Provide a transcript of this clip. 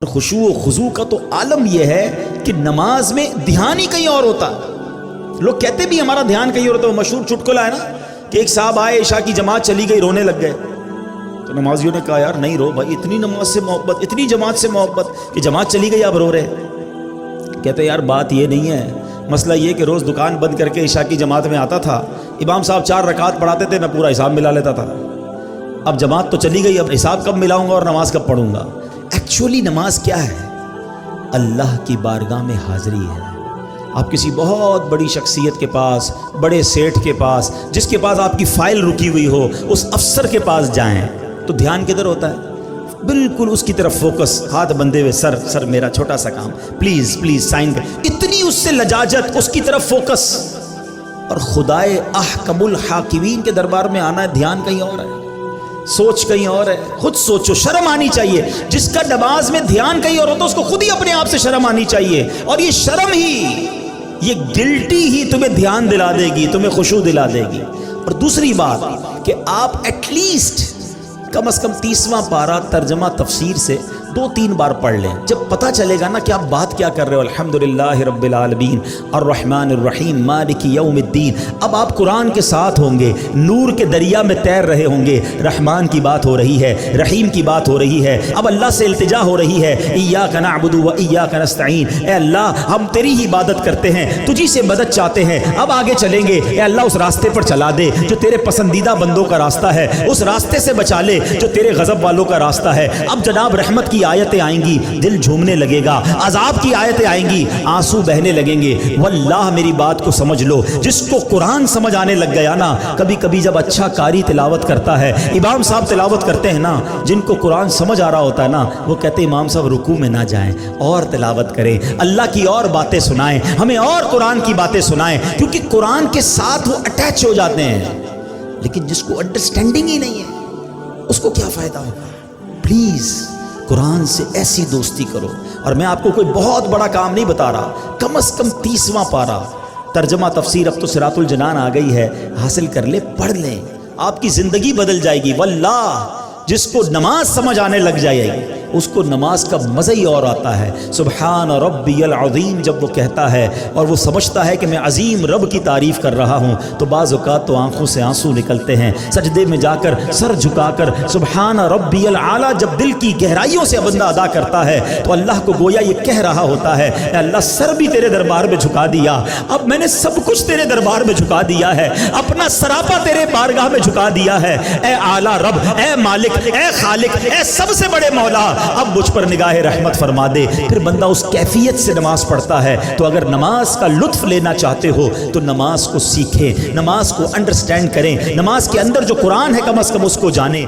خشوع و خضوع کا تو عالم یہ ہے کہ نماز میں دھیان ہی کہیں اور ہوتا ہے۔ لوگ کہتے بھی ہمارا دھیان کہیں اور ہوتا ہے۔ وہ مشہور چٹکلا ہے نا کہ ایک صاحب آئے، عشاء کی جماعت چلی گئی، رونے لگ گئے، تو نمازیوں نے کہا یار نہیں رو بھائی، اتنی نماز سے محبت، اتنی جماعت سے محبت کہ جماعت چلی گئی آپ رو رہے۔ کہتے یار بات یہ نہیں ہے، مسئلہ یہ کہ روز دکان بند کر کے عشاء کی جماعت میں آتا تھا، امام صاحب 4 رکعت پڑھاتے تھے، میں پورا حساب ملا لیتا تھا۔ اب جماعت تو چلی گئی، اب حساب کب ملاؤں گا اور نماز کب پڑھوں گا؟ ایکچولی نماز کیا ہے؟ اللہ کی بارگاہ میں حاضری ہے۔ آپ کسی بہت بڑی شخصیت کے پاس، بڑے سیٹھ کے پاس، جس کے پاس آپ کی فائل رکی ہوئی ہو، اس افسر کے پاس جائیں تو دھیان کدھر ہوتا ہے؟ بالکل اس کی طرف فوکس، ہاتھ بندھے ہوئے، سر میرا چھوٹا سا کام، پلیز سائن کر، اتنی اس سے لجاجت، اس کی طرف فوکس۔ اور خدائے احکم الحاکمین کے دربار میں آنا ہے، دھیان کہیں اور ہے، سوچ کہیں اور ہے۔ خود سوچو، شرم آنی چاہیے۔ جس کا نماز میں دھیان کہیں اور ہوتا ہے، اس کو خود ہی اپنے آپ سے شرم آنی چاہیے، اور یہ شرم ہی، یہ گلٹی ہی تمہیں دھیان دلا دے گی، تمہیں خشوع دلا دے گی۔ اور دوسری بات کہ آپ ایٹ لیسٹ کم از کم 30واں پارہ ترجمہ تفسیر سے 2-3 بار پڑھ لیں، جب پتہ چلے گا نا کہ آپ بات کیا کر رہے ہو۔ الحمدللہ رب العالمین الرحمن الرحیم مالک یوم الدین۔ اب آپ قرآن کے ساتھ ہوں گے، نور کے دریا میں تیر رہے ہوں گے، رحمان کی بات ہو رہی ہے، رحیم کی بات ہو رہی ہے، اب اللہ سے التجا ہو رہی ہے، ایاک نعبد و ایاک نستعین، اے اللہ ہم تیری ہی عبادت کرتے ہیں، تجھی سے مدد چاہتے ہیں، اب آگے چلیں گے، اے اللہ اس راستے پر چلا دے جو تیرے پسندیدہ بندوں کا راستہ ہے، اس راستے سے بچا لے جو تیرے غضب والوں کا راستہ ہے۔ اب جناب رحمت کی آیتیں آئیں گی، دل جھومنے لگے گا، عذاب کی آیتیں آئیں گی، آنسو بہنے لگیں گے۔ واللہ میری بات کو سمجھ لو، جس کو قرآن سمجھ آنے لگ گیا نا، کبھی کبھی جب اچھا قاری تلاوت کرتا ہے، امام صاحب تلاوت کرتے ہیں نا، جن کو قرآن سمجھ آ رہا ہوتا ہے نا، وہ کہتے ہیں امام صاحب رکوع میں نہ جائیں، اور تلاوت کریں، اللہ کی اور باتیں سنائیں، ہمیں اور قرآن کی باتیں سنائیں، کیونکہ قرآن کے ساتھ وہ اٹیچ ہو جاتے ہیں۔ لیکن جس کو انڈرسٹینڈنگ ہی نہیں ہے، اس کو کیا فائدہ ہوگا؟ پلیز قرآن سے ایسی دوستی کرو۔ اور میں آپ کو کوئی بہت بڑا کام نہیں بتا رہا، کم از کم 30واں پارہ ترجمہ تفسیر، اب تو صراط الجنان آ گئی ہے، حاصل کر لیں، پڑھ لیں، آپ کی زندگی بدل جائے گی۔ واللہ جس کو نماز سمجھ آنے لگ جائے گی، اس کو نماز کا مزہ ہی اور آتا ہے۔ سبحان ربی العظیم جب وہ کہتا ہے اور وہ سمجھتا ہے کہ میں عظیم رب کی تعریف کر رہا ہوں، تو بعض اوقات تو آنکھوں سے آنسو نکلتے ہیں۔ سجدے میں جا کر سر جھکا کر سبحان ربی العالی جب دل کی گہرائیوں سے بندہ ادا کرتا ہے، تو اللہ کو گویا یہ کہہ رہا ہوتا ہے، اے اللہ سر بھی تیرے دربار میں جھکا دیا، اب میں نے سب کچھ تیرے دربار میں جھکا دیا ہے، اپنا سراپا تیرے بارگاہ میں جھکا دیا ہے۔ اے اعلیٰ رب، اے مالک، اے خالق، اے سب سے بڑے مولا، اب مجھ پر نگاہ رحمت فرما دے۔ پھر بندہ اس کیفیت سے نماز پڑھتا ہے۔ تو اگر نماز کا لطف لینا چاہتے ہو تو نماز کو سیکھیں، نماز کو انڈرسٹینڈ کریں، نماز کے اندر جو قرآن ہے کم از کم اس کو جانیں۔